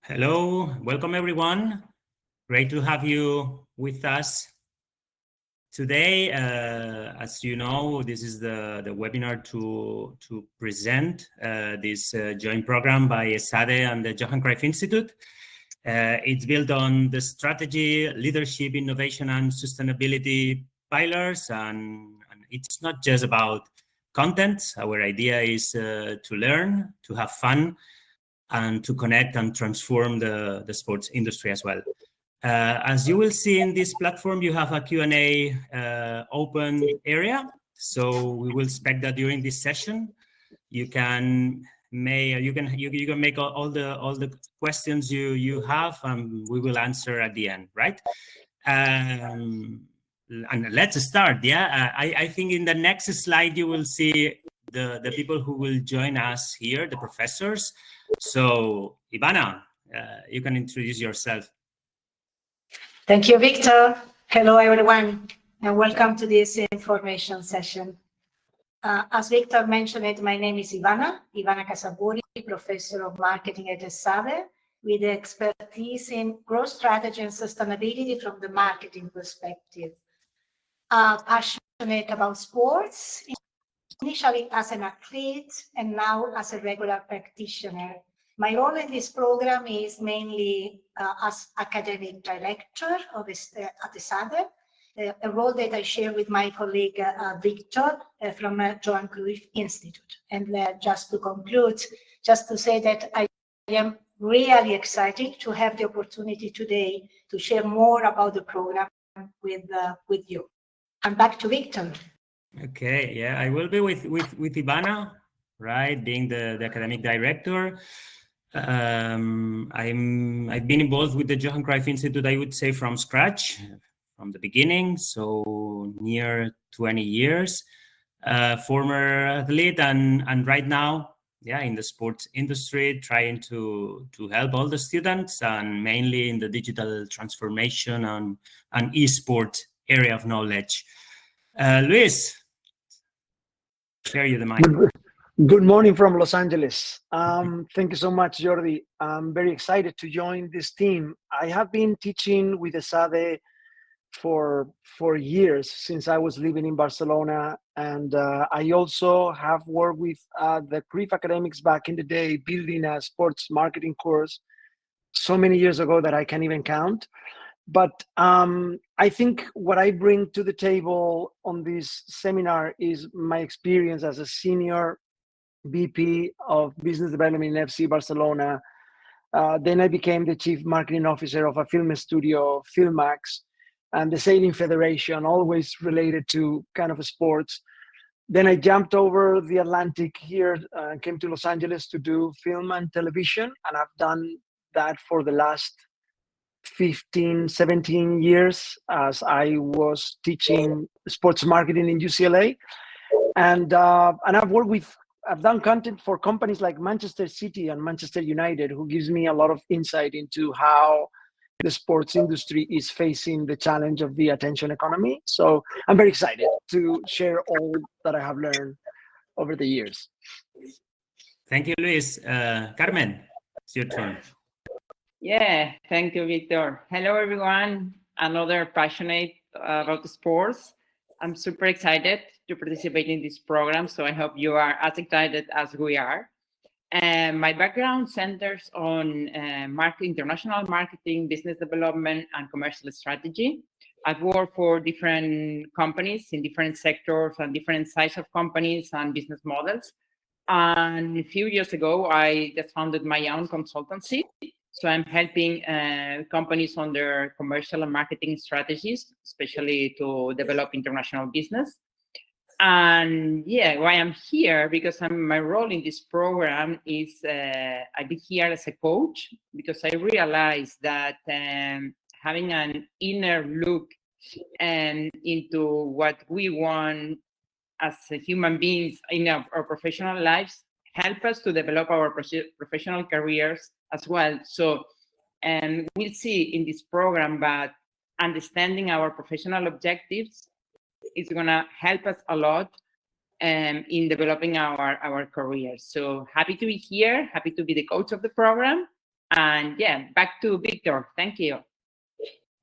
Hello, welcome everyone. Great to have you with us today. As you know, this is the webinar to present this joint program by Esade and the Johan Cruyff Institute. It's built on the strategy, leadership, innovation, and sustainability pillars, and it's not just about content. Our idea is to learn, to have fun, and to connect and transform the sports industry as well. As you will see in this platform, you have a Q&A open area. So we will expect that during this session, you can make all the questions you have, and we will answer at the end, right? And let's start. Yeah, I think in the next slide you will see the people who will join us here, the professors. So, Ivana, you can introduce yourself. Thank you, Victor. Hello, everyone, and welcome to this information session. As Victor mentioned, my name is Ivana Casaburi, Professor of Marketing at Esade, with expertise in growth strategy and sustainability from the marketing perspective. Passionate about sports, initially as an athlete and now as a regular practitioner. My role in this program is mainly as academic director at Esade, a role that I share with my colleague Victor from Johan Cruyff Institute. And just to conclude, just to say that I am really excited to have the opportunity today to share more about the program with you. And back to Victor. Okay, yeah, I will be with Ivana, right, being the academic director. I've been involved with the Johan Cruyff Institute, I would say, from scratch, from the beginning, so near 20 years. Former athlete and right now, yeah, in the sports industry, trying to help all the students, and mainly in the digital transformation and e-sport area of knowledge. Luis, share you the mic. Good morning from Los Angeles. Thank you so much, Jordi. I'm very excited to join this team. I have been teaching with Esade for years, since I was living in Barcelona. And I also have worked with the Cruyff academics back in the day, building a sports marketing course so many years ago that I can't even count. But I think what I bring to the table on this seminar is my experience as a senior VP of Business Development in FC Barcelona. Then I became the Chief Marketing Officer of a film studio, Filmax, and the Sailing Federation, always related to kind of sports. Then I jumped over the Atlantic here, came to Los Angeles to do film and television, and I've done that for the last 15, 17 years as I was teaching sports marketing in UCLA. And I've done content for companies like Manchester City and Manchester United, who gives me a lot of insight into how the sports industry is facing the challenge of the attention economy. So I'm very excited to share all that I have learned over the years. Thank you, Luis. Carmen, it's your turn. Yeah, thank you, Victor. Hello, everyone. Another passionate about sports. I'm super excited to participate in this program, so I hope you are as excited as we are. My background centers on international marketing, business development, and commercial strategy. I've worked for different companies in different sectors and different sizes of companies and business models. And a few years ago, I just founded my own consultancy. So I'm helping companies on their commercial and marketing strategies, especially to develop international business. And yeah, why I'm here, because my role in this program is I've been here as a coach, because I realized that having an inner look into what we want as human beings in our professional lives help us to develop our professional careers as well. So we'll see in this program, but understanding our professional objectives is going to help us a lot in developing our careers. So happy to be here, happy to be the coach of the program, And yeah, back to Victor. Thank you.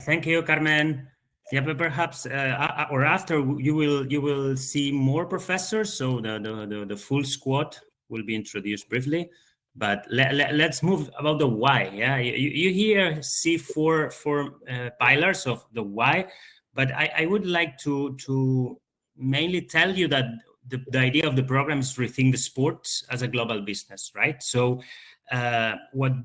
Thank you, Carmen. Yeah, but perhaps or after you will see more professors, so the full squad will be introduced briefly. But let's move about the why. Yeah, you here see four pillars of the why, but I would like to mainly tell you that the idea of the program is to rethink the sports as a global business, right? So what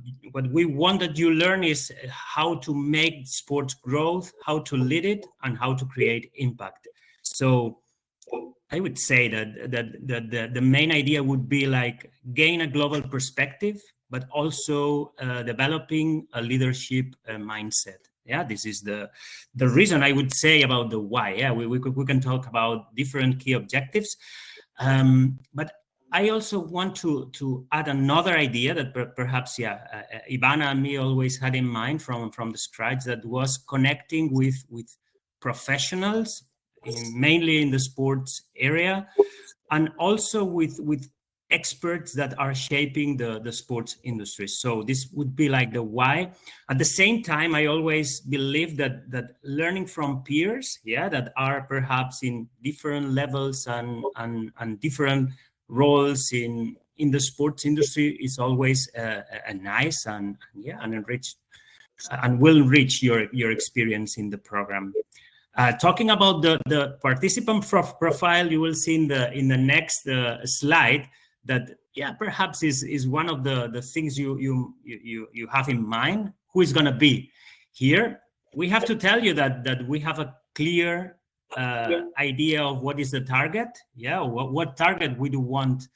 we want that you learn is how to make sports growth, how to lead it, and how to create impact. So I would say that the main idea would be like gain a global perspective, but also developing a leadership mindset. Yeah, this is the reason I would say about the why. Yeah, we can talk about different key objectives, but I also want to add another idea that perhaps, Ivana and me always had in mind from the scratch, that was connecting with professionals, mainly in the sports area, and also with experts that are shaping the sports industry. So this would be like the why. At the same time, I always believe that learning from peers, that are perhaps in different levels and different roles in the sports industry is always a nice and enriched and will enrich your experience in the program. Talking about the participant profile, you will see in the next slide that perhaps is one of the things you have in mind. Who is going to be here? We have to tell you that we have a clear idea of what is the target. What target we do want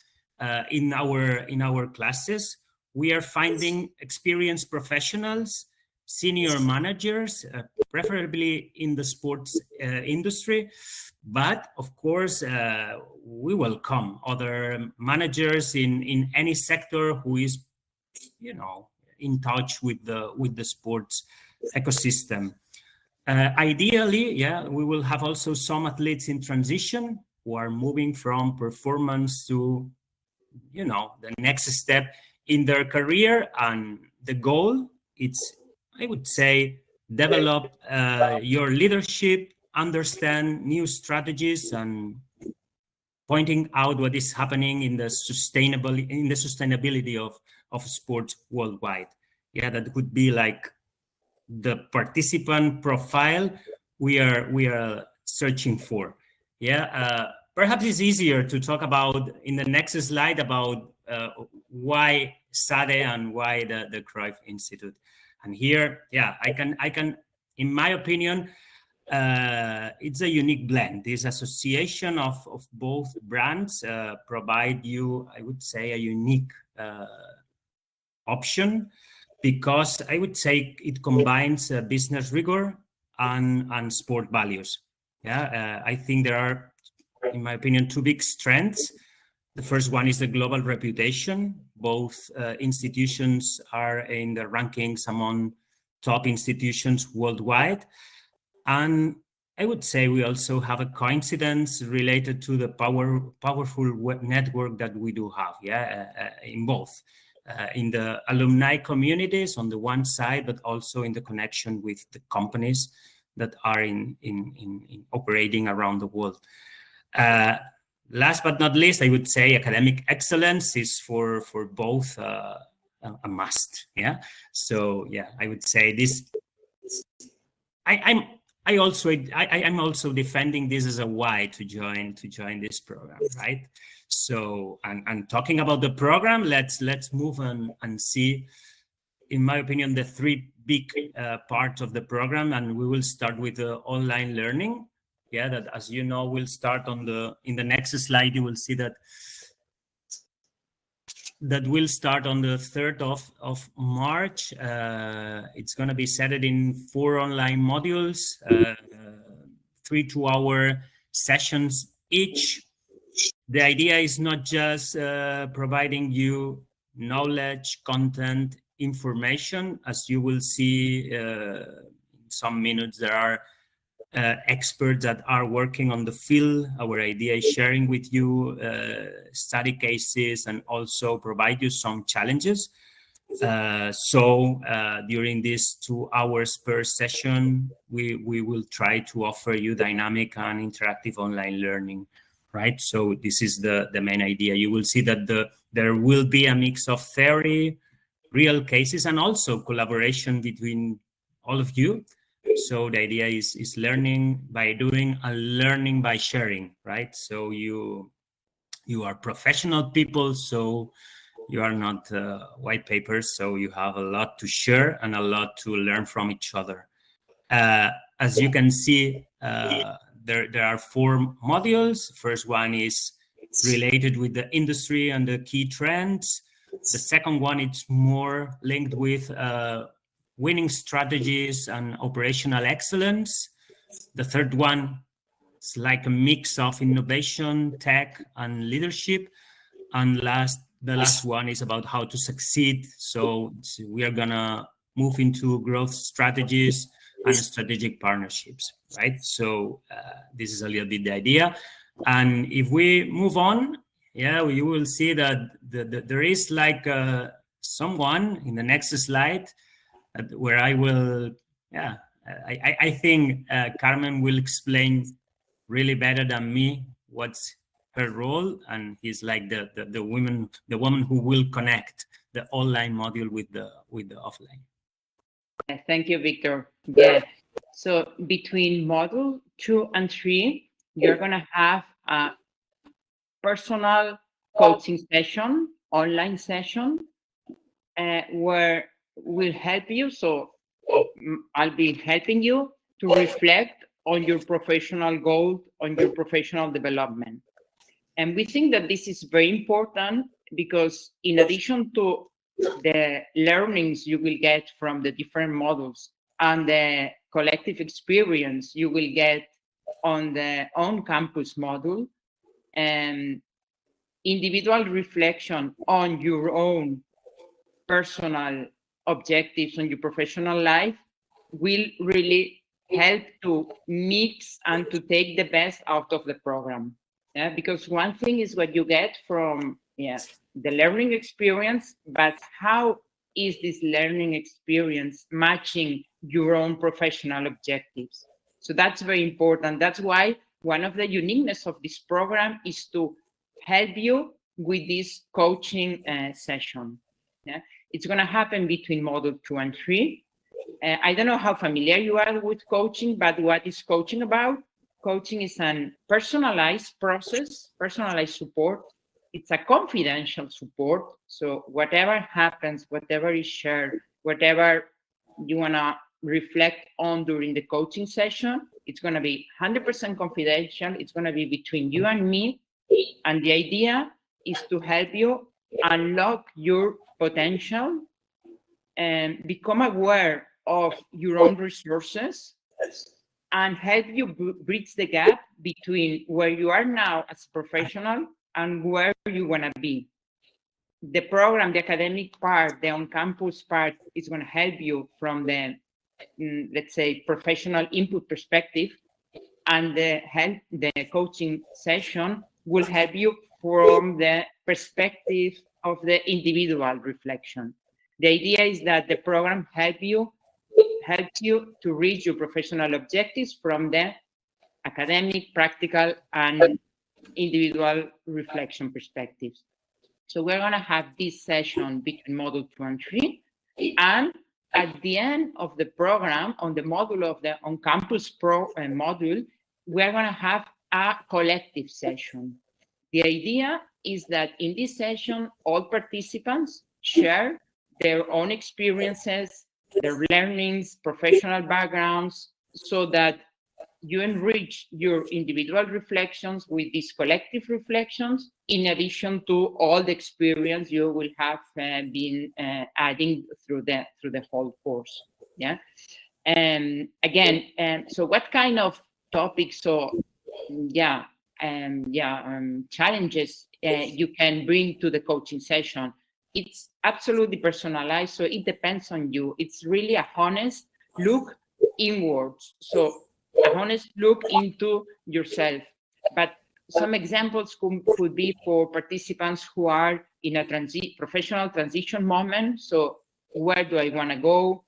in our classes. We are finding experienced professionals, senior managers, preferably in the sports industry, but of course we welcome other managers in any sector who is in touch with the sports ecosystem. Ideally, we will have also some athletes in transition who are moving from performance to the next step in their career, and the goal it's, I would say, develop your leadership, understand new strategies, and pointing out what is happening in the sustainability of sports worldwide. That could be like the participant profile we are searching for. Perhaps it's easier to talk about in the next slide about why Esade and why the Cruyff Institute. And here, I can, in my opinion, it's a unique blend. This association of both brands provide you, I would say, a unique option, because I would say it combines business rigor and sport values. I think there are, in my opinion, two big strengths. The first one is the global reputation. Both institutions are in the rankings among top institutions worldwide. And I would say we also have a coincidence related to the powerful web network that we do have, in both. In the alumni communities on the one side, but also in the connection with the companies that are in operating around the world. Last but not least, I would say academic excellence is for both a must. So I would say this. I'm also defending this as a why to join this program, right? So and talking about the program, let's move on and see, in my opinion, the three big parts of the program, and we will start with the online learning. That, as you know, will start in the next slide. You will see that will start on the 3rd of March. It's going to be set in 4 online modules, 3 2-hour sessions each. The idea is not just providing you knowledge, content, information. As you will see in some minutes, there are experts that are working on the field. Our idea is sharing with you study cases and also provide you some challenges. So during these 2 hours per session, we will try to offer you dynamic and interactive online learning, right? So this is the main idea. You will see that there will be a mix of theory, real cases, and also collaboration between all of you. So the idea is learning by doing and learning by sharing, right? So you are professional people, so you are not white papers, so you have a lot to share and a lot to learn from each other. As you can see, there are 4 modules. First one is related with the industry and the key trends. The second one, it's more linked with winning strategies and operational excellence. The third one, it's like a mix of innovation, tech, and leadership. And the last one is about how to succeed. So we are gonna move into growth strategies and strategic partnerships, right? So this is a little bit the idea. And if we move on, yeah, you will see that there is like someone in the next slide where I will, yeah, I think Carmen will explain really better than me what's her role, and he's like the woman who will connect the online module with the offline. Thank you, Victor. Yeah. So between module 2 and 3, you're gonna have a personal coaching session, online session, where we'll help you. So I'll be helping you to reflect on your professional goals, on your professional development. And we think that this is very important because in addition to the learnings you will get from the different modules and the collective experience you will get on the on-campus module, and individual reflection on your own personal objectives on your professional life will really help to mix and to take the best out of the program. Yeah, because one thing is what you get from the learning experience, but how is this learning experience matching your own professional objectives? So that's very important. That's why one of the uniqueness of this program is to help you with this coaching session. Yeah, it's going to happen between module 2 and 3. I don't know how familiar you are with coaching, but what is coaching about? Coaching is a personalized process, personalized support. It's a confidential support. So whatever happens, whatever is shared, whatever you want to reflect on during the coaching session, it's going to be 100% confidential. It's going to be between you and me. And the idea is to help you unlock your potential and become aware of your own resources and help you bridge the gap between where you are now as a professional and where you want to be. The program, the academic part, the on-campus part is going to help you from the, let's say, professional input perspective, and the coaching session will help you from the perspective of the individual reflection. The idea is that the program helps you to reach your professional objectives from the academic, practical, and individual reflection perspectives. So we're going to have this session between module 2 and 3. And at the end of the program, on the module of the on-campus module, we're going to have a collective session. The idea is that in this session, all participants share their own experiences, their learnings, professional backgrounds, so that you enrich your individual reflections with these collective reflections, in addition to all the experience you will have been adding through the whole course. Yeah. And again, so what kind of topics? So challenges you can bring to the coaching session. It's absolutely personalized, so it depends on you. It's really a honest look inwards, so a honest look into yourself. But some examples could be for participants who are in a professional transition moment. So where do I want to go,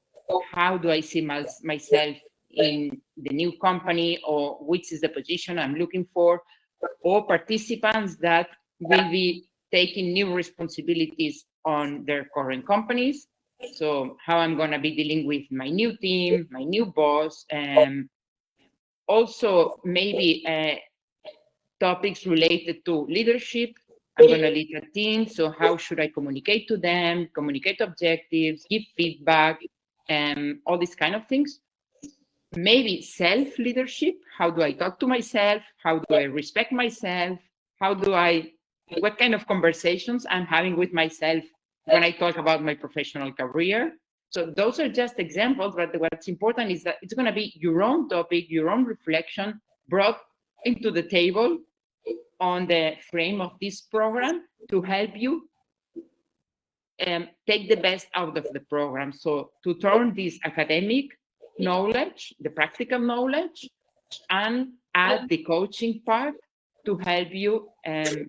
how do I see myself in the new company, or which is the position I'm looking for, or participants that will be taking new responsibilities on their current companies. So how I'm going to be dealing with my new team, my new boss, and also maybe topics related to leadership. I'm going to lead a team, so how should I communicate to them, communicate objectives, give feedback, and all these kind of things. Maybe self-leadership, how do I talk to myself, how do I respect myself, what kind of conversations I'm having with myself when I talk about my professional career. So those are just examples, but what's important is that it's going to be your own topic, your own reflection brought into the table on the frame of this program to help you take the best out of the program. So to turn this academic knowledge, the practical knowledge, and add the coaching part to help you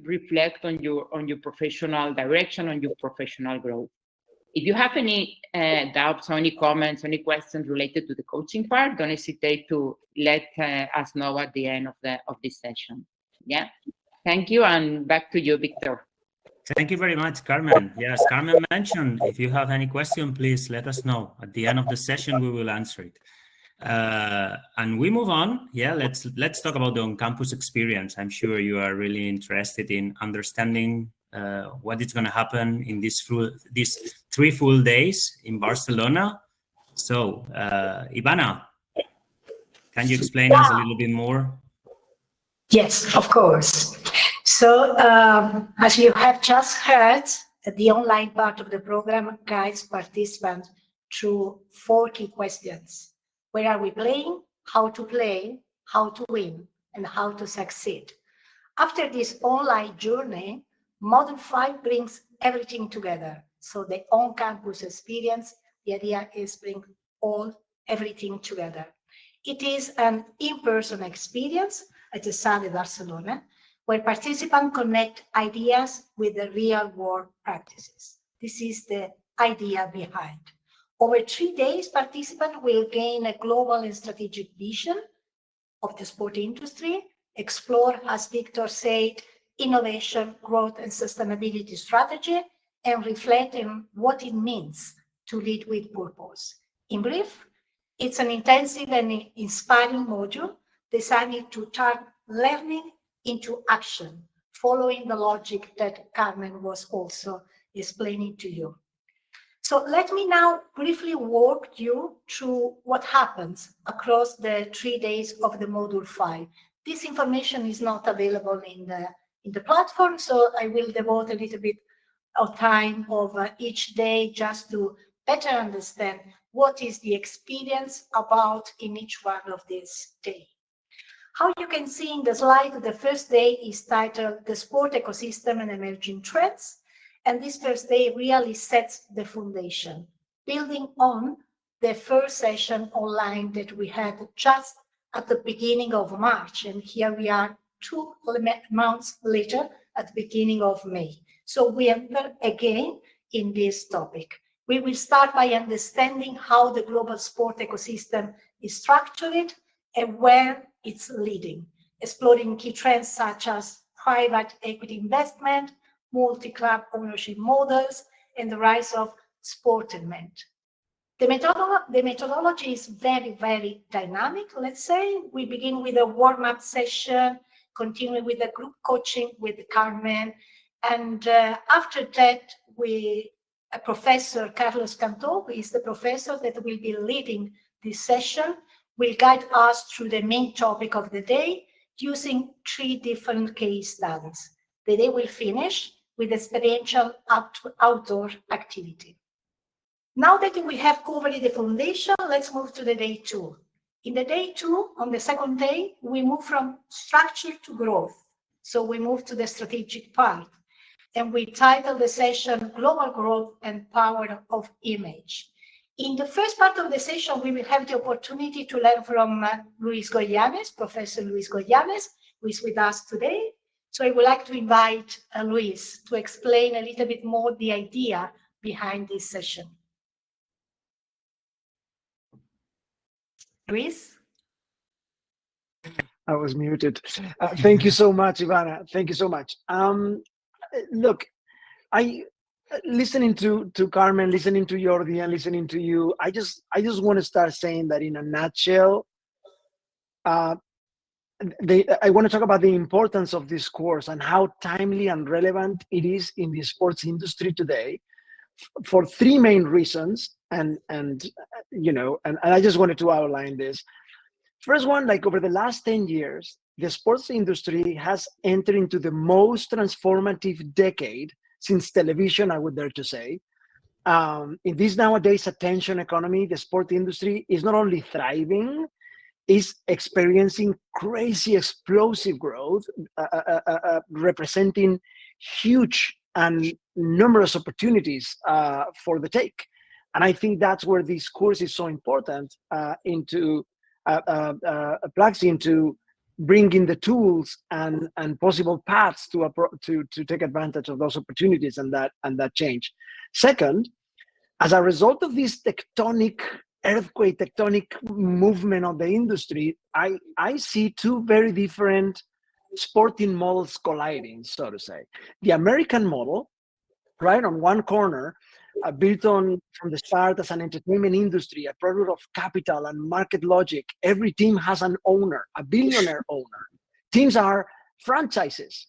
reflect on your professional direction, on your professional growth. If you have any doubts, any comments, any questions related to the coaching part, don't hesitate to let us know at the end of this session. Yeah, thank you, and back to you, Victor. Thank you very much, Carmen. Yes, Carmen mentioned, if you have any question, please let us know. At the end of the session, we will answer it. And we move on. Yeah, let's talk about the on-campus experience. I'm sure you are really interested in understanding what is going to happen in these 3 full days in Barcelona. So, Ivana, can you explain us a little bit more? Yes, of course. So, as you have just heard, the online part of the program guides participants through 4 key questions. Where are we playing? How to play? How to win? And how to succeed? After this online journey, Module 5 brings everything together. So the on-campus experience, the idea is bring everything together. It is an in-person experience at Esade Barcelona, where participants connect ideas with the real-world practices. This is the idea behind. Over 3 days, participants will gain a global and strategic vision of the sport industry, explore, as Victor said, innovation, growth, and sustainability strategy, and reflect on what it means to lead with purpose. In brief, it's an intensive and inspiring module designed to turn learning into action, following the logic that Carmen was also explaining to you. So let me now briefly walk you through what happens across the 3 days of the Module 5. This information is not available in the platform, so I will devote a little bit of time over each day just to better understand what is the experience about in each one of these days. How you can see in the slide, the first day is titled The Sport Ecosystem and Emerging Trends. And this first day really sets the foundation, building on the first session online that we had just at the beginning of March. And here we are 2 months later at the beginning of May. So we enter again in this topic. We will start by understanding how the global sport ecosystem is structured and where it's leading, exploring key trends such as private equity investment, multi-club ownership models, and the rise of sportainment. The methodology is very, very dynamic, let's say. We begin with a warm-up session, continue with the group coaching with Carmen, and after that, Professor Carlos Cantó, who is the professor that will be leading this session, will guide us through the main topic of the day using 3 different case studies. The day will finish with experiential outdoor activity. Now that we have covered the foundation, let's move to the day 2. In the day 2, on the second day, we move from structure to growth. So we move to the strategic part. And we title the session Global Growth and Power of Image. In the first part of the session, we will have the opportunity to learn from Luis Goyanes, Professor Luis Goyanes, who is with us today. So I would like to invite Luis to explain a little bit more the idea behind this session. Luis? I was muted. Thank you so much, Ivana. Thank you so much. Look, I listening to Carmen, listening to Jordi, and listening to you. I just want to start saying that in a nutshell. I want to talk about the importance of this course and how timely and relevant it is in the sports industry today, for three main reasons. And I just wanted to outline this. First one, like over the last 10 years, the sports industry has entered into the most transformative decade since television, I would dare to say. In this nowadays attention economy, the sport industry is not only thriving, is experiencing crazy explosive growth, representing huge and numerous opportunities for the take. And I think that's where this course is so important, plugs into bringing the tools and possible paths to take advantage of those opportunities and that change. Second, as a result of this tectonic movement of the industry, I see two very different sporting models colliding, so to say. The American model, right on one corner, built on from the start as an entertainment industry, a product of capital and market logic. Every team has an owner, a billionaire owner. Teams are franchises.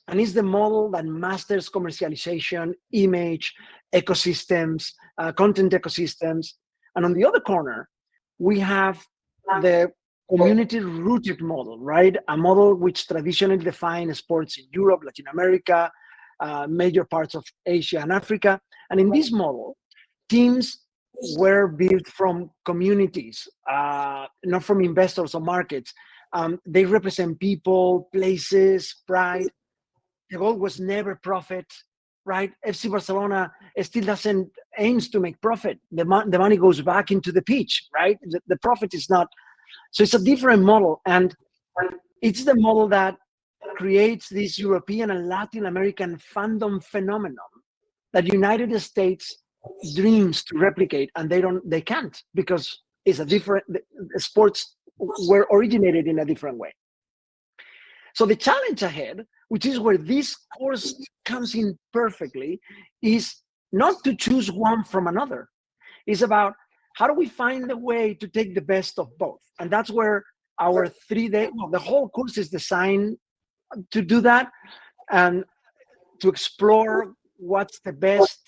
And it's the model that masters commercialization, image, ecosystems, content ecosystems. And on the other corner, we have the community-rooted model, right? A model which traditionally defined sports in Europe, Latin America, major parts of Asia and Africa. And in this model, teams were built from communities, not from investors or markets. They represent people, places, pride. The goal was never profit, right? FC Barcelona still doesn't aims to make profit. The money goes back into the pitch, right? The profit is not. So it's a different model. And it's the model that creates this European and Latin American fandom phenomenon that United States dreams to replicate, and they can't, because it's a different, sports were originated in a different way. So the challenge ahead, which is where this course comes in perfectly, is not to choose one from another. It's about how do we find a way to take the best of both? And that's where our 3-day, the whole course is designed to do that, and to explore what's the best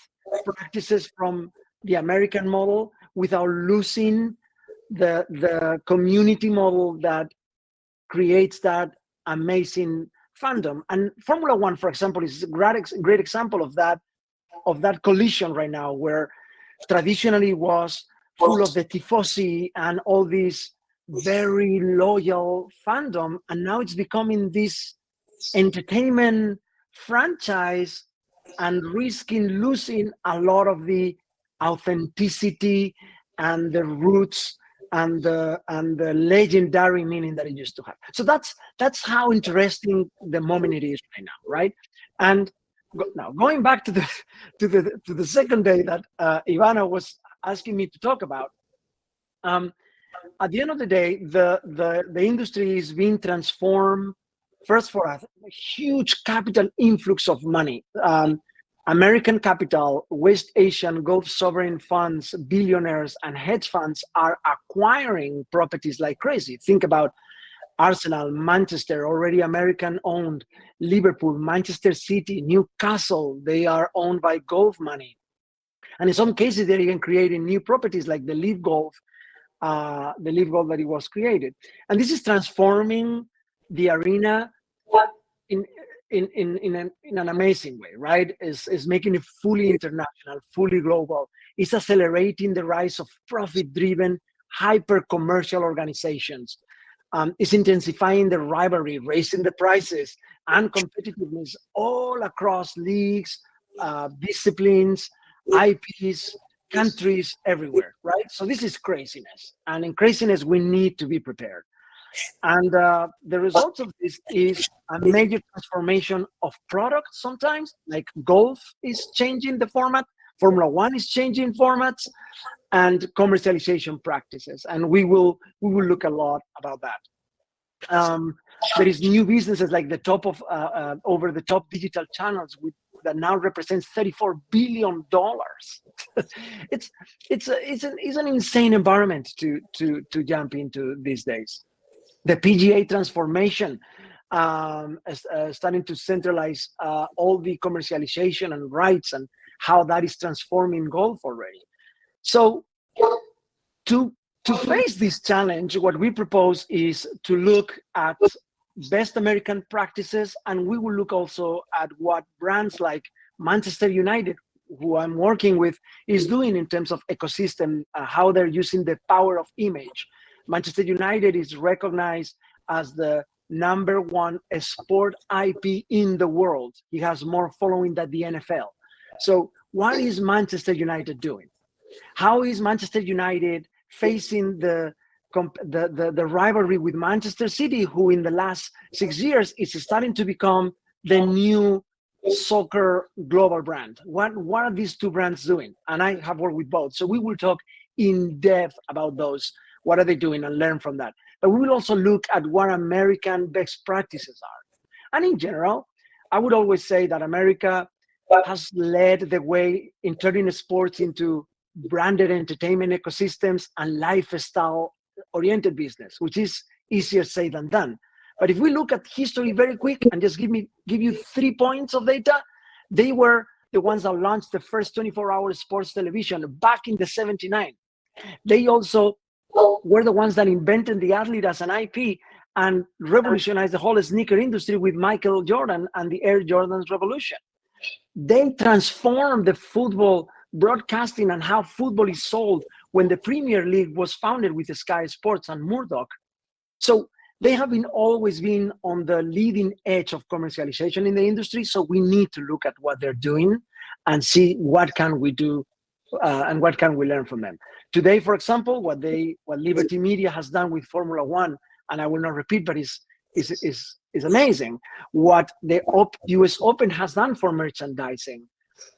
practices from the American model without losing the community model that creates that amazing fandom. And Formula One, for example, is a great example of that collision right now, where traditionally was full of the tifosi and all this very loyal fandom, and now it's becoming this entertainment franchise and risking losing a lot of the authenticity and the roots and the legendary meaning that it used to have. So that's how interesting the moment it is right now, right? And now going back to the second day that Ivana was asking me to talk about. At the end of the day, the industry is being transformed first for a huge capital influx of money. American capital, West Asian, Gulf sovereign funds, billionaires, and hedge funds are acquiring properties like crazy. Think about Arsenal, Manchester, already American owned, Liverpool, Manchester City, Newcastle, they are owned by Gulf money. And in some cases, they're even creating new properties like the Live Golf that it was created. And this is transforming the arena in an amazing way, right? Is making it fully international, fully global. It's accelerating the rise of profit-driven, hyper-commercial organizations. It's intensifying the rivalry, raising the prices and competitiveness all across leagues, disciplines, IPs, countries, everywhere, right? So this is craziness. And in craziness, we need to be prepared. And the results of this is a major transformation of products sometimes, like golf is changing the format, Formula One is changing formats, and commercialization practices. And we will look a lot about that. There is new businesses like the top of over the top digital channels that now represents $34 billion. It's an insane environment to jump into these days. The PGA transformation, starting to centralize all the commercialization and rights and how that is transforming golf already. So to face this challenge, what we propose is to look at best American practices, and we will look also at what brands like Manchester United, who I'm working with, is doing in terms of ecosystem, how they're using the power of image. Manchester United is recognized as the #1 sport IP in the world. He has more following than the NFL. So what is Manchester United doing? How is Manchester United facing the rivalry with Manchester City, who in the last 6 years is starting to become the new soccer global brand? What are these two brands doing? And I have worked with both. So we will talk in depth about those. What are they doing, and learn from that. But we will also look at what American best practices are. And in general, I would always say that America has led the way in turning sports into branded entertainment ecosystems and lifestyle oriented business, which is easier said than done. But if we look at history very quick and just give you 3 points of data, they were the ones that launched the first 24-hour sports television back in the 79. They also were the ones that invented the athlete as an IP and revolutionized the whole sneaker industry with Michael Jordan and the Air Jordan's revolution. They transformed the football broadcasting and how football is sold when the Premier League was founded with Sky Sports and Murdoch. So they have always been on the leading edge of commercialization in the industry. So we need to look at what they're doing and see what can we do and what can we learn from them. Today, for example, what Liberty Media has done with Formula One, and I will not repeat, but is amazing. What the US Open has done for merchandising.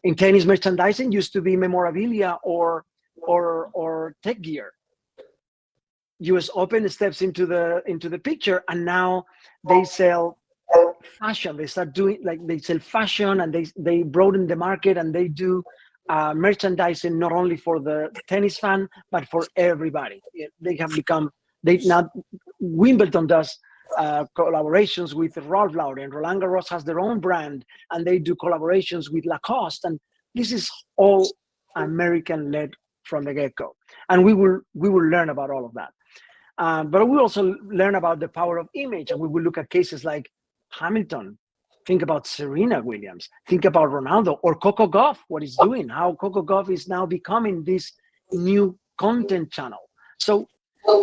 In tennis, merchandising used to be memorabilia or tech gear. US Open steps into the picture, and now they sell fashion. They start doing, like, they sell fashion, and they broaden the market, and they do merchandising not only for the tennis fan but for everybody. They have become, Wimbledon does collaborations with Ralph Lauren. Roland Garros has their own brand, and they do collaborations with Lacoste, and this is all American led from the get-go. And we will learn about all of that. But we'll also learn about the power of image, and we will look at cases like Hamilton. Think about Serena Williams. Think about Ronaldo or Coco Gauff, what he's doing, how Coco Gauff is now becoming this new content channel. So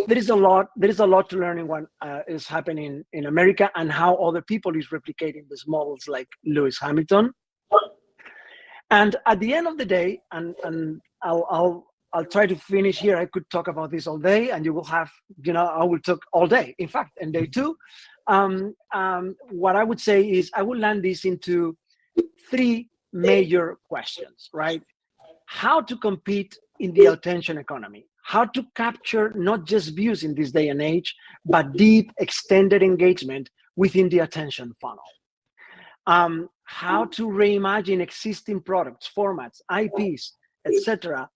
there is a lot to learn in what is happening in America and how other people is replicating these models like Lewis Hamilton. And at the end of the day, and I'll try to finish here. I could talk about this all day, and you will have, I will talk all day. In fact, in day 2, what I would say is I will land this into 3 major questions, right? How to compete in the attention economy, how to capture not just views in this day and age, but deep, extended engagement within the attention funnel. How to reimagine existing products, formats, IPs, etc.,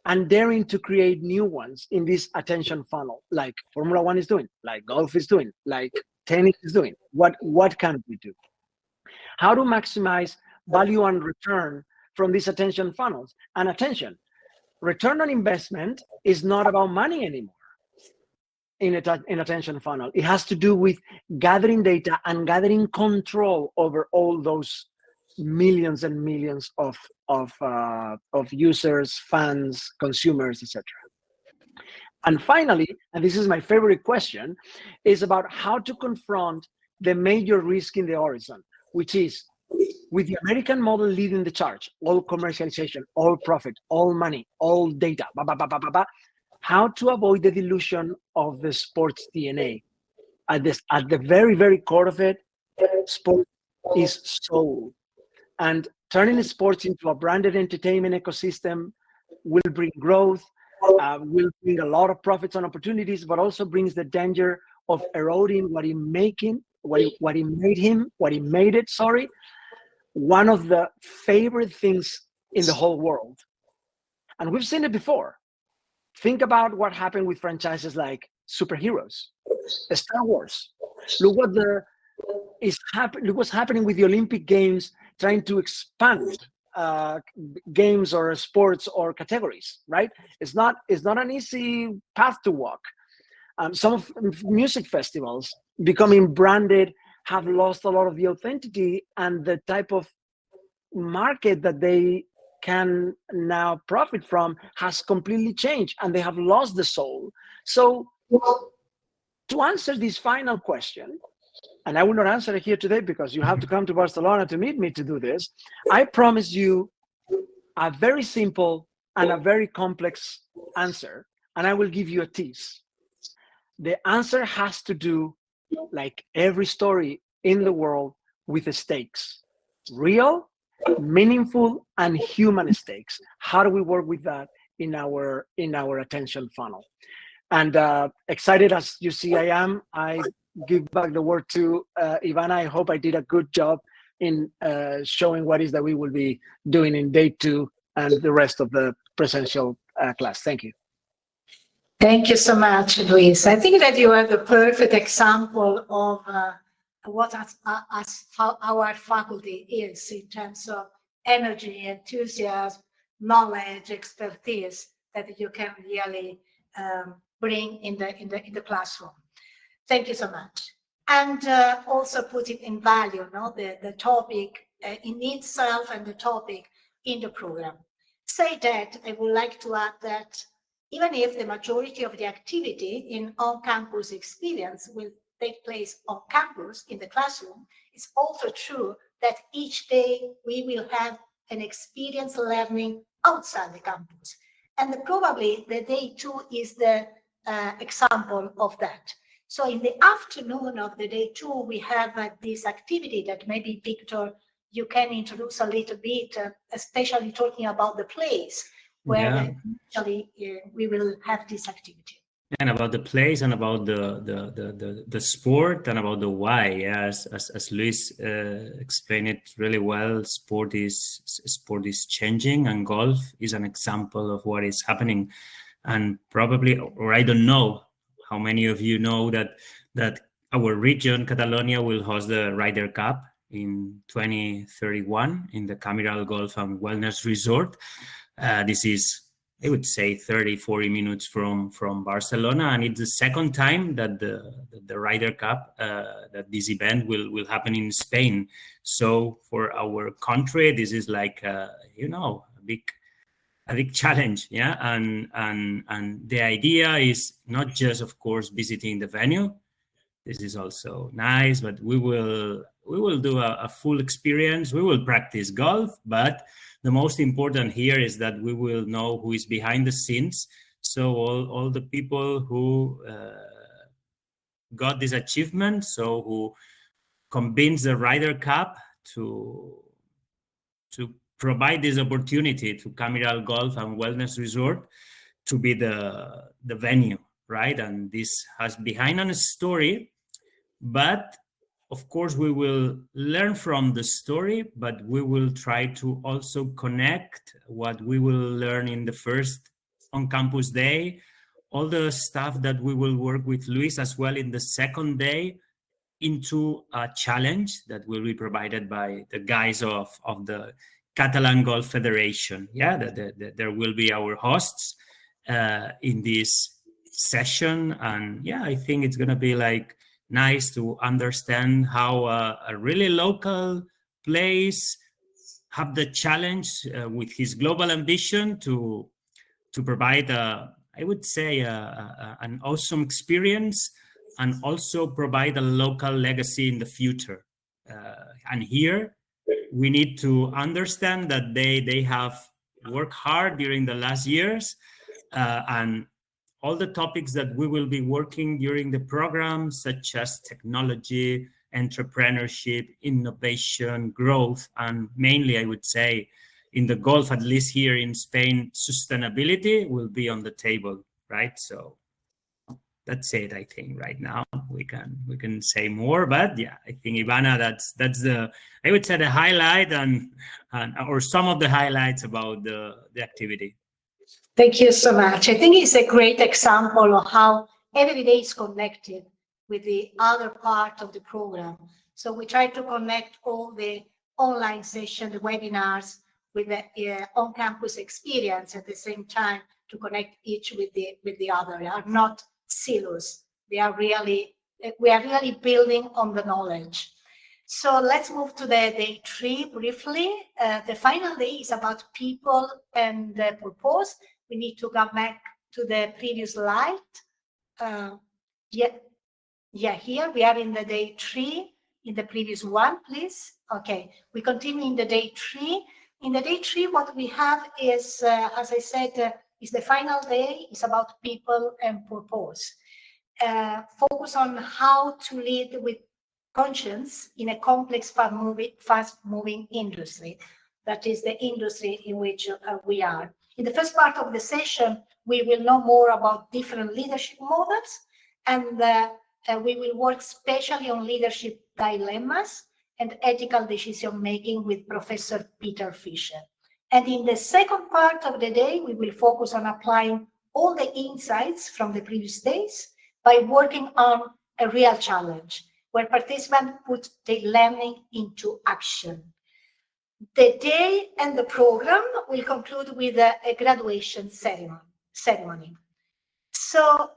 and daring to create new ones in this attention funnel, like Formula One is doing, like golf is doing, like tennis is doing. What can we do? How to maximize value and return from these attention funnels? And attention, return on investment is not about money anymore in attention funnel. It has to do with gathering data and gathering control over all those millions and millions of users, fans, consumers, etc. And finally, and this is my favorite question, is about how to confront the major risk in the horizon, which is, with the American model leading the charge, all commercialization, all profit, all money, all data, how to avoid the dilution of the sports DNA. At the very, very core of it, sport is soul. And turning sports into a branded entertainment ecosystem will bring growth, will bring a lot of profits and opportunities, but also brings the danger of eroding what he made it, one of the favorite things in the whole world. And we've seen it before. Think about what happened with franchises like superheroes, Star Wars. Look what's happening with the Olympic Games, trying to expand games or sports or categories, right? It's not an easy path to walk. Some of music festivals becoming branded have lost a lot of the authenticity, and the type of market that they can now profit from has completely changed, and they have lost the soul. So to answer this final question, and I will not answer it here today because you have to come to Barcelona to meet me to do this, I promise you a very simple and a very complex answer, and I will give you a tease. The answer has to do, like every story in the world, with the stakes. Real, meaningful, and human stakes. How do we work with that in our attention funnel? And excited as you see I am, I give back the word to Ivana. I hope I did a good job in showing what is that we will be doing in day 2 and the rest of the presential class. Thank you. Thank you so much, Luis. I think that you are the perfect example of what our faculty is in terms of energy, enthusiasm, knowledge, expertise that you can really bring in the classroom. Thank you so much. And also putting in value, the topic in itself and the topic in the program. Say that I would like to add that even if the majority of the activity in on-campus experience will take place on campus in the classroom, it's also true that each day we will have an experience learning outside the campus. And probably the day 2 is the example of that. So in the afternoon of the day 2, we have this activity that maybe, Victor, you can introduce a little bit, especially talking about the place where actually we will have this activity. And about the place and about the sport and about the why. Yes, as Luis explained it really well, sport is changing, and golf is an example of what is happening. And probably, or I don't know how many of you know that our region, Catalonia, will host the Ryder Cup in 2031 in the Camiral Golf and Wellness Resort. This is, I would say, 30-40 minutes from Barcelona, and it's the second time that the Ryder Cup, that this event will happen in Spain. So for our country, this is like a big challenge, yeah. And the idea is not just, of course, visiting the venue. This is also nice, but we will do a full experience. We will practice golf, but the most important here is that we will know who is behind the scenes. So all the people who got this achievement, so who convinced the Ryder Cup to provide this opportunity to Camiral Golf and Wellness Resort to be the venue, right? And this has behind a story, but of course, we will learn from the story, but we will try to also connect what we will learn in the first on-campus day, all the stuff that we will work with Luis as well in the second day, into a challenge that will be provided by the guys of the Catalan Golf Federation. Yeah, there will be our hosts in this session. And yeah, I think it's going to be like nice to understand how a really local place have the challenge with his global ambition to provide I would say an awesome experience, and also provide a local legacy in the future. And here we need to understand that they have worked hard during the last years, and all the topics that we will be working during the program, such as technology, entrepreneurship, innovation, growth, and mainly, I would say, in the golf, at least here in Spain, sustainability will be on the table, right? So that's it. I think right now we can say more, but yeah, I think Ivana, that's the, I would say, the highlight and or some of the highlights about the activity. Thank you so much. I think it's a great example of how every day is connected with the other part of the program. So we try to connect all the online sessions, the webinars, with the on-campus experience at the same time to connect each with the other. They are not silos. We are really building on the knowledge. So let's move to the day 3 briefly. The final day is about people and purpose. We need to come back to the previous slide. Here we are in the day 3. In the previous one, please. Okay, we continue in the day 3. In the day 3, what we have is, as I said, is the final day. It's about people and purpose. Focus on how to lead with conscience in a complex, fast-moving industry. That is the industry in which we are. In the first part of the session, we will know more about different leadership models, and we will work especially on leadership dilemmas and ethical decision-making with Professor Peter Fischer. And in the second part of the day, we will focus on applying all the insights from the previous days by working on a real challenge where participants put their learning into action. The day and the program will conclude with a graduation ceremony. So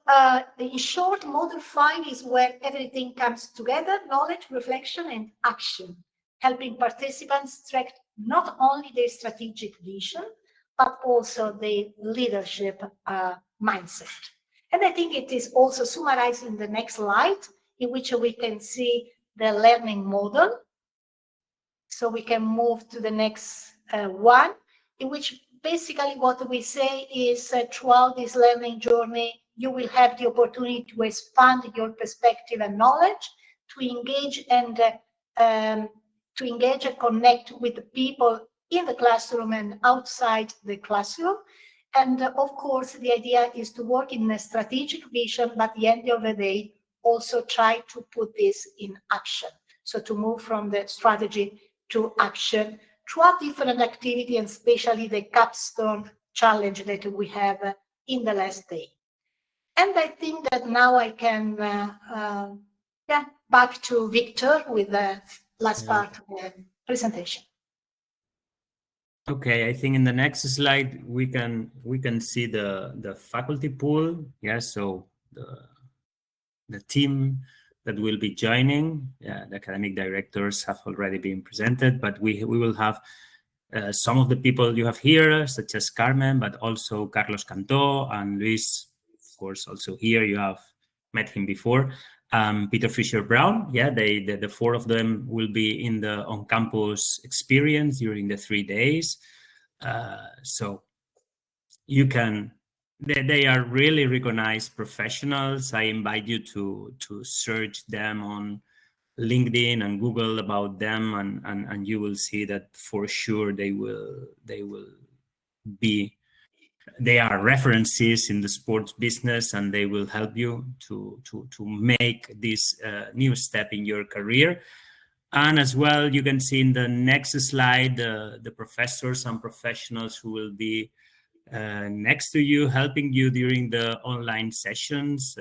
in short, Module 5 is where everything comes together: knowledge, reflection, and action, helping participants track not only their strategic vision, but also their leadership mindset. And I think it is also summarized in the next slide, in which we can see the learning model. So we can move to the next one, in which basically what we say is throughout this learning journey, you will have the opportunity to expand your perspective and knowledge, to engage and connect with the people in the classroom and outside the classroom. And of course, the idea is to work in a strategic vision, but at the end of the day, also try to put this in action. So to move from the strategy to action throughout different activity, and especially the capstone challenge that we have in the last day. And I think that now I can, back to Victor with the last part of the presentation. Okay, I think in the next slide we can see the faculty pool. Yeah, so the team that will be joining. The academic directors have already been presented, but we will have some of the people you have here, such as Carmen, but also Carlos Cantó and Luis, of course, also here. You have met him before. Peter Fisher Brown. Yeah, the 4 of them will be in the on-campus experience during the 3 days. So you can. They are really recognized professionals. I invite you to search them on LinkedIn and Google about them, and you will see that for sure they are references in the sports business, and they will help you to make this new step in your career. And as well, you can see in the next slide the professors and professionals who will be next to you, helping you during the online sessions.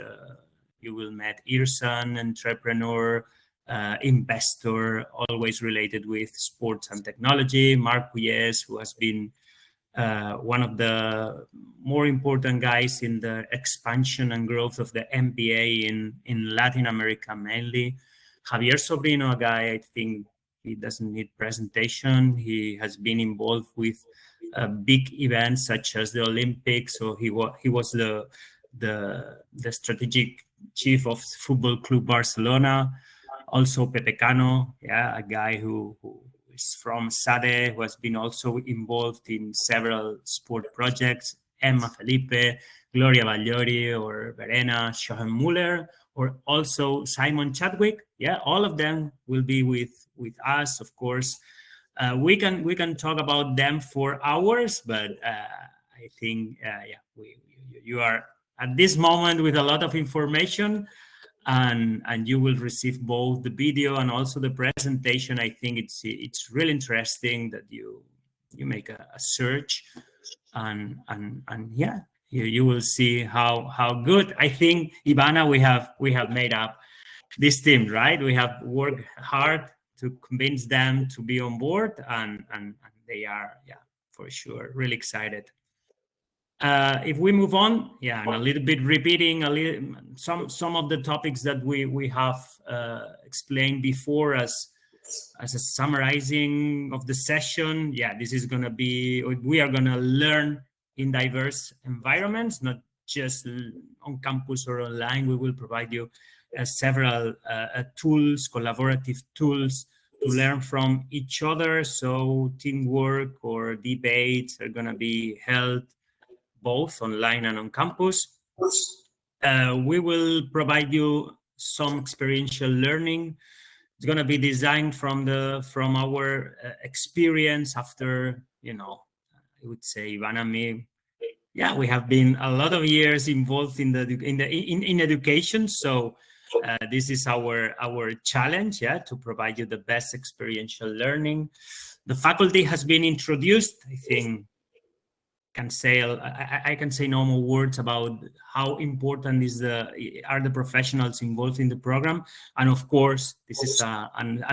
You will meet Irsan, entrepreneur, investor, always related with sports and technology. Mark Puyes, who has been one of the more important guys in the expansion and growth of the MBA in Latin America mainly. Javier Sobrino, a guy I think he doesn't need presentation. He has been involved with big events such as the Olympics. So he was the strategic chief of Football Club Barcelona. Also Pepe Cano, a guy who is from Esade, who has been also involved in several sport projects. Emma Felipe, Gloria Bagliori, or Verena Schoenmuller, or also Simon Chadwick. Yeah, all of them will be with us, of course. We can talk about them for hours, but I think you are at this moment with a lot of information, and you will receive both the video and also the presentation. I think it's really interesting that you make a search, and yeah, you will see how good. I think, Ivana, we have made up this team, right? We have worked hard to convince them to be on board, and they are, for sure, really excited. If we move on, and a little bit repeating some of the topics that we have explained before as a summarizing of the session. This is going to be, we are going to learn in diverse environments, not just on campus or online. We will provide you several tools, collaborative tools, to learn from each other. So teamwork or debates are going to be held both online and on campus. We will provide you some experiential learning. It's going to be designed from our experience after, I would say, Ivana and me. We have been a lot of years involved in education. So this is our challenge, to provide you the best experiential learning. The faculty has been introduced. I think I can say no more words about how important are the professionals involved in the program. And of course, this is a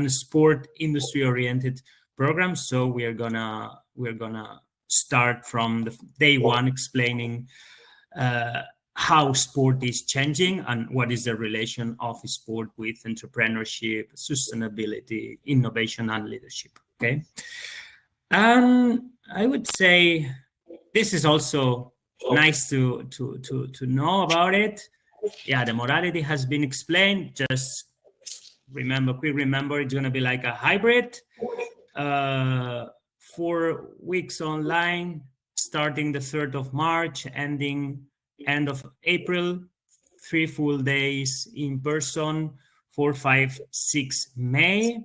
sport industry oriented program. So we're gonna start from the day one, explaining how sport is changing and what is the relation of sport with entrepreneurship, sustainability, innovation, and leadership. Okay, and I would say this is also nice to know about it. The modality has been explained. Just remember, it's going to be like a hybrid. 4 weeks online, starting the 3rd of March, ending end of April, 3 full days in person, 4, 5, 6 May.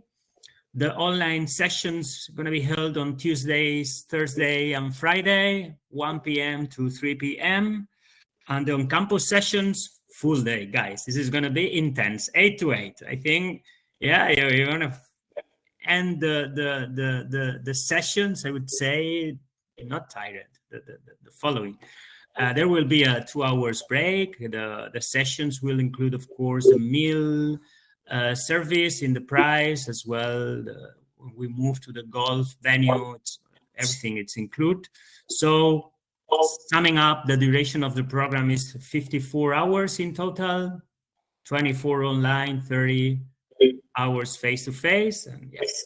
The online sessions are going to be held on Tuesdays, Thursday, and Friday, 1 p.m. to 3 p.m. And the on-campus sessions, full day, guys. This is going to be intense, 8 to 8. I think, you're going to end the sessions, I would say, not tired, the following. There will be a 2 hours break. The sessions will include, of course, a meal service in the price as well. When we move to the golf venue, everything it's included. So summing up, the duration of the program is 54 hours in total, 24 online, 30 hours face-to-face. And yes,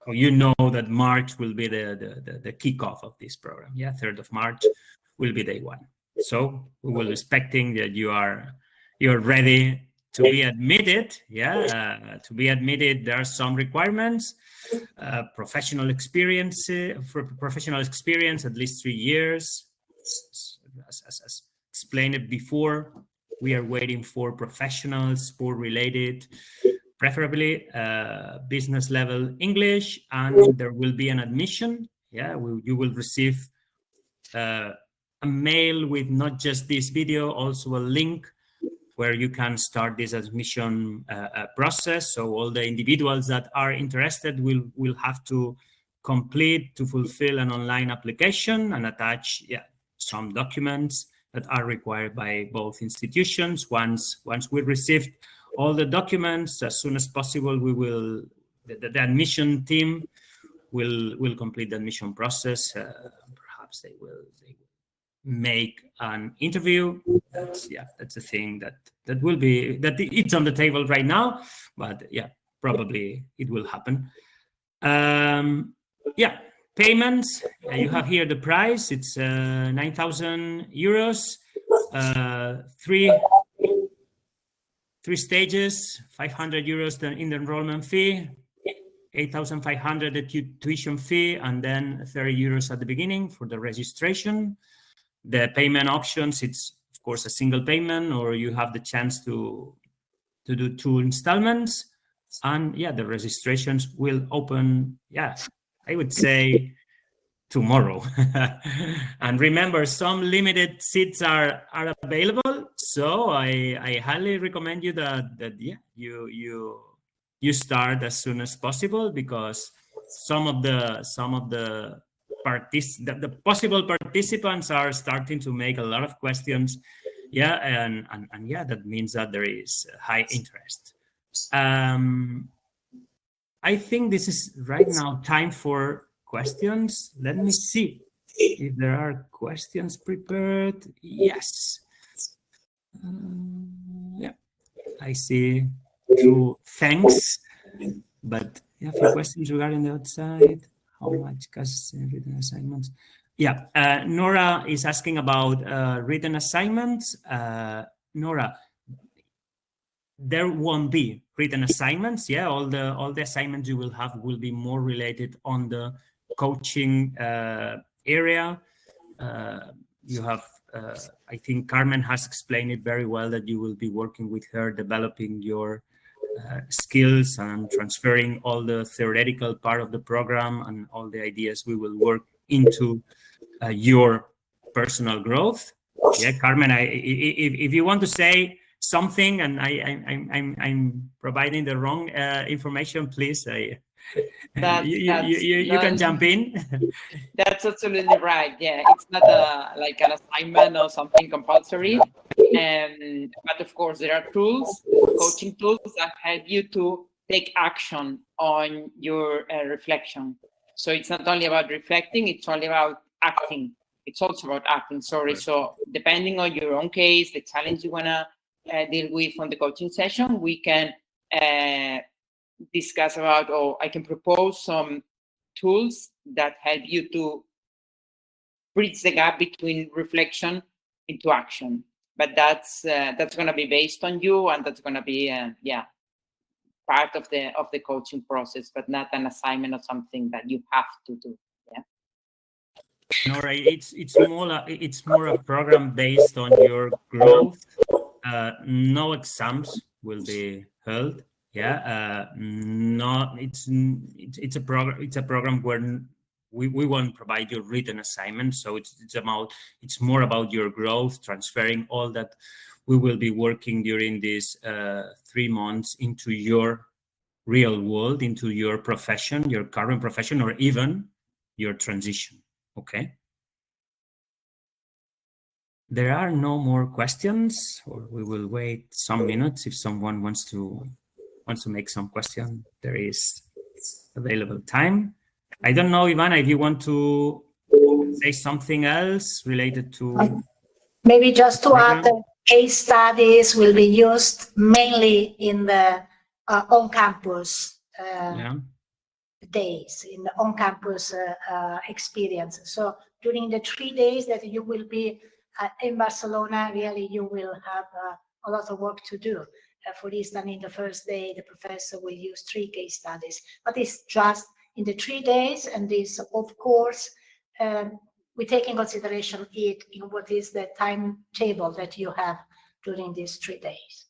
you know that March will be the kickoff of this program. 3rd of March will be day one. So we will expecting that you're ready to be admitted. To be admitted, there are some requirements. Professional experience, at least 3 years. As explained it before, we are waiting for professionals, sport-related, preferably business level English, and there will be an admission. You will receive a mail with not just this video, also a link where you can start this admission process. So all the individuals that are interested will have to fulfill an online application and attach some documents that are required by both institutions. Once we received all the documents, as soon as possible, the admission team will complete the admission process. Perhaps they will make an interview. That's a thing that it's on the table right now, but probably it will happen. Payments, you have here the price. It's 9,000 euros, three stages, 500 euros in the enrollment fee, 8,500 the tuition fee, and then 30 euros at the beginning for the registration. The payment options, it's of course a single payment, or you have the chance to do 2 installments. And yeah, the registrations will open, yeah, I would say tomorrow. And remember, some limited seats are available. So I highly recommend you that yeah, you start as soon as possible, because some of the possible participants are starting to make a lot of questions. Yeah, and yeah, that means that there is high interest. I think this is right now time for questions. Let me see if there are questions prepared. Yes. Yeah, I see 2 thanks, but a few questions regarding the outside. How much costs written assignments? Yeah, Nora is asking about written assignments. Nora, there won't be written assignments. Yeah, all the assignments you will have will be more related on the coaching area. You have, I think Carmen has explained it very well, that you will be working with her, developing your skills and transferring all the theoretical part of the program and all the ideas we will work into your personal growth. Yeah, Carmen, if you want to say something and I'm providing the wrong information, please, you can jump in. That's absolutely right. Yeah, it's not like an assignment or something compulsory. But of course, there are tools, coaching tools that help you to take action on your reflection. So it's not only about reflecting, it's only about acting. It's also about acting, sorry. So depending on your own case, the challenge you want to deal with on the coaching session, we can discuss about, or I can propose some tools that help you to bridge the gap between reflection into action. But that's going to be based on you, and that's going to be part of the coaching process, but not an assignment or something that you have to do. Yeah. Nora, it's more a program based on your growth. No exams will be held. Yeah, it's a program where we won't provide you written assignments. So it's more about your growth, transferring all that we will be working during these 3 months into your real world, into your profession, your current profession, or even your transition. Okay. There are no more questions, or we will wait some minutes if someone wants to make some question. There is available time. I don't know, Ivana, if you want to say something else related to maybe just to add that case studies will be used mainly in the on-campus days, in the on-campus experience. So during the 3 days that you will be in Barcelona, really you will have a lot of work to do. For instance, in the first day, the professor will use 3 case studies, but it's just in the 3 days, and this, of course, we take in consideration it in what is the timetable that you have during these 3 days.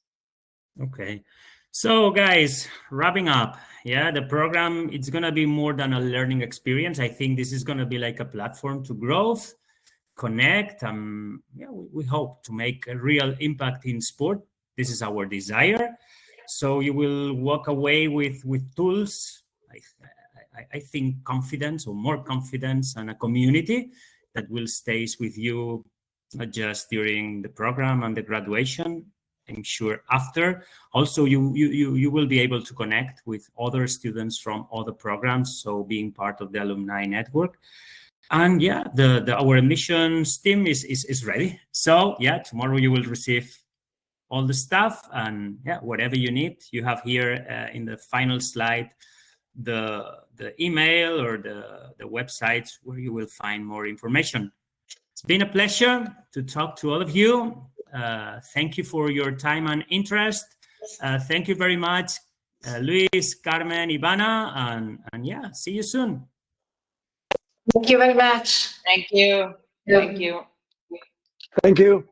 Okay. So guys, wrapping up, yeah, the program, it's going to be more than a learning experience. I think this is going to be like a platform to growth, connect, we hope to make a real impact in sport. This is our desire. So you will walk away with tools, I think confidence, or more confidence, and a community that will stay with you, not just during the program and the graduation, I'm sure after. Also, you will be able to connect with other students from other programs, so being part of the alumni network. And yeah, our admissions team is ready. So yeah, tomorrow you will receive all the stuff, and yeah, whatever you need, you have here in the final slide the email or the websites where you will find more information. It's been a pleasure to talk to all of you. Thank you for your time and interest. Thank you very much, Luis, Carmen, Ivana, and yeah, see you soon. Thank you very much. Thank you. Thank you. Thank you.